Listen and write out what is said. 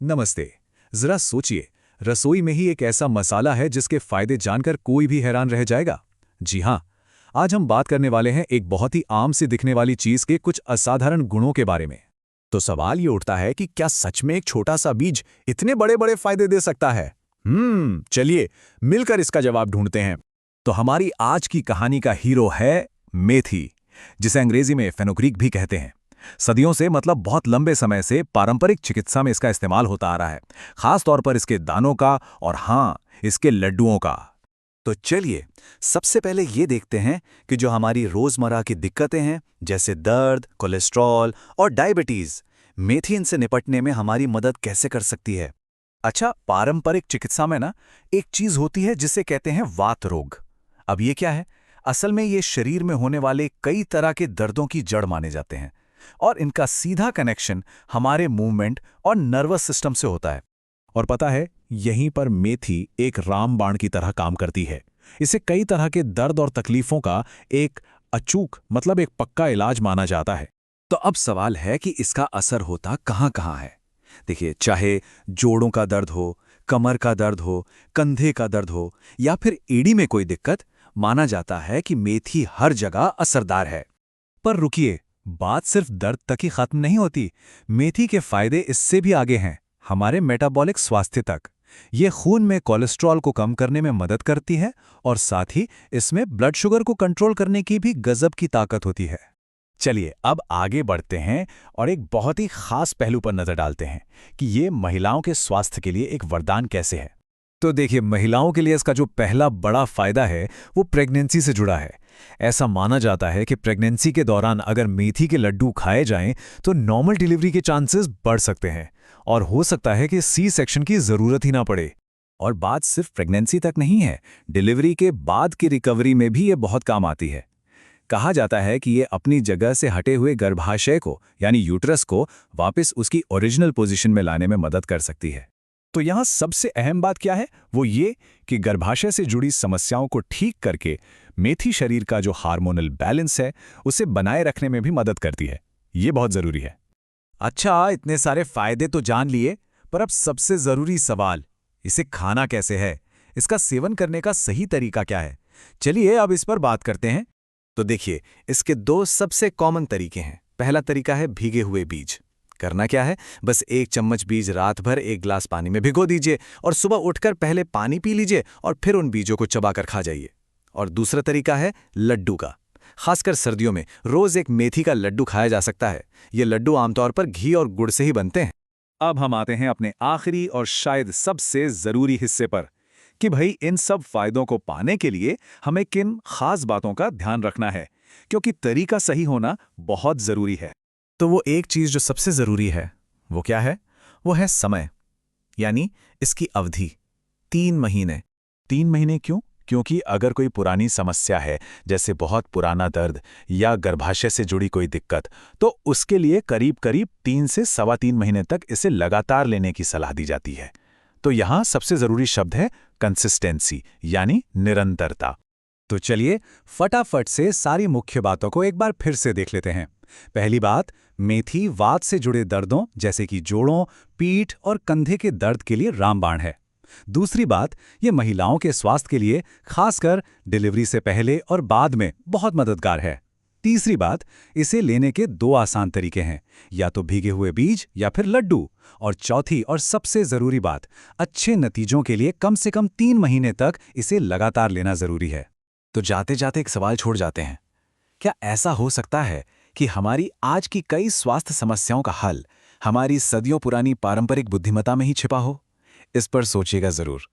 नमस्ते। जरा सोचिए, रसोई में ही एक ऐसा मसाला है जिसके फायदे जानकर कोई भी हैरान रह जाएगा। जी हाँ, आज हम बात करने वाले हैं एक बहुत ही आम सी दिखने वाली चीज के कुछ असाधारण गुणों के बारे में। तो सवाल ये उठता है कि क्या सच में एक छोटा सा बीज इतने बड़े बड़े फायदे दे सकता है? चलिए मिलकर इसका जवाब ढूंढते हैं। तो हमारी आज की कहानी का हीरो है मेथी, जिसे अंग्रेजी में फेनुग्रीक भी कहते हैं। सदियों से, मतलब बहुत लंबे समय से, पारंपरिक चिकित्सा में इसका इस्तेमाल होता आ रहा है, खास तौर पर इसके दानों का और हाँ, इसके लड्डुओं का। तो चलिए सबसे पहले ये देखते हैं कि जो हमारी रोजमर्रा की दिक्कतें हैं, जैसे दर्द, कोलेस्ट्रॉल और डायबिटीज, मेथी इनसे निपटने में हमारी मदद कैसे कर सकती है। अच्छा, पारंपरिक चिकित्सा में ना एक चीज होती है जिसे कहते हैं वात रोग। अब ये क्या है? असल में ये शरीर में होने वाले कई तरह के दर्दों की जड़ माने जाते हैं और इनका सीधा कनेक्शन हमारे मूवमेंट और नर्वस सिस्टम से होता है। और पता है, यहीं पर मेथी एक रामबाण की तरह काम करती है। इसे कई तरह के दर्द और तकलीफों का एक अचूक, मतलब एक पक्का इलाज माना जाता है। तो अब सवाल है कि इसका असर होता कहाँ कहाँ है। देखिए, चाहे जोड़ों का दर्द हो, कमर का दर्द हो, कंधे का दर्द हो या फिर एड़ी में कोई दिक्कत, माना जाता है कि मेथी हर जगह असरदार है। पर रुकिए, बात सिर्फ दर्द तक ही खत्म नहीं होती। मेथी के फायदे इससे भी आगे हैं, हमारे मेटाबॉलिक स्वास्थ्य तक। ये खून में कोलेस्ट्रॉल को कम करने में मदद करती है और साथ ही इसमें ब्लड शुगर को कंट्रोल करने की भी गजब की ताकत होती है। चलिए अब आगे बढ़ते हैं और एक बहुत ही खास पहलू पर नजर डालते हैं कि ये महिलाओं के स्वास्थ्य के लिए एक वरदान कैसे है। तो देखिए, महिलाओं के लिए इसका जो पहला बड़ा फायदा है वो प्रेगनेंसी से जुड़ा है। ऐसा माना जाता है कि प्रेगनेंसी के दौरान अगर मेथी के लड्डू खाए जाएं तो नॉर्मल डिलीवरी के चांसेस बढ़ सकते हैं और हो सकता है कि सी सेक्शन की जरूरत ही ना पड़े। और बात सिर्फ प्रेगनेंसी तक नहीं है, डिलीवरी के बाद की रिकवरी में भी ये बहुत काम आती है। कहा जाता है कि ये अपनी जगह से हटे हुए गर्भाशय को, यानी यूट्रस को, वापस उसकी ओरिजिनल पोजीशन में लाने में मदद कर सकती है। तो यहाँ सबसे अहम बात क्या है? वो ये कि गर्भाशय से जुड़ी समस्याओं को ठीक करके मेथी शरीर का जो हार्मोनल बैलेंस है उसे बनाए रखने में भी मदद करती है। ये बहुत जरूरी है। अच्छा, इतने सारे फायदे तो जान लिए, पर अब सबसे जरूरी सवाल, इसे खाना कैसे है? इसका सेवन करने का सही तरीका क्या है? चलिए अब इस पर बात करते हैं। तो देखिए, इसके दो सबसे कॉमन तरीके हैं। पहला तरीका है भीगे हुए बीज। करना क्या है, बस 1 चम्मच बीज रात भर 1 गिलास पानी में भिगो दीजिए और सुबह उठकर पहले पानी पी लीजिए और फिर उन बीजों को चबाकर खा जाइए। और दूसरा तरीका है लड्डू का। खासकर सर्दियों में रोज एक मेथी का लड्डू खाया जा सकता है। ये लड्डू आमतौर पर घी और गुड़ से ही बनते हैं। अब हम आते हैं अपने आखिरी और शायद सबसे जरूरी हिस्से पर, कि भाई इन सब फायदों को पाने के लिए हमें किन खास बातों का ध्यान रखना है, क्योंकि तरीका सही होना बहुत जरूरी है। तो वो एक चीज जो सबसे जरूरी है, वो क्या है? वो है समय, यानी इसकी अवधि 3 महीने। 3 महीने क्यों? क्योंकि अगर कोई पुरानी समस्या है, जैसे बहुत पुराना दर्द या गर्भाशय से जुड़ी कोई दिक्कत, तो उसके लिए करीब करीब 3 से सवा 3 महीने तक इसे लगातार लेने की सलाह दी जाती है। तो यहाँ सबसे जरूरी शब्द है कंसिस्टेंसी, यानी निरंतरता। तो चलिए फटाफट से सारी मुख्य बातों को एक बार फिर से देख लेते हैं। पहली बात, मेथी वात से जुड़े दर्दों जैसे कि जोड़ों, पीठ और कंधे के दर्द के लिए रामबाण है। दूसरी बात, ये महिलाओं के स्वास्थ्य के लिए, खासकर डिलीवरी से पहले और बाद में, बहुत मददगार है। तीसरी बात, इसे लेने के 2 आसान तरीके हैं, या तो भीगे हुए बीज या फिर लड्डू। और चौथी और सबसे जरूरी बात, अच्छे नतीजों के लिए कम से कम 3 महीने तक इसे लगातार लेना जरूरी है। तो जाते जाते एक सवाल छोड़ जाते हैं, क्या ऐसा हो सकता है कि हमारी आज की कई स्वास्थ्य समस्याओं का हल हमारी सदियों पुरानी पारंपरिक बुद्धिमत्ता में ही छिपा हो? इस पर सोचिएगा जरूर।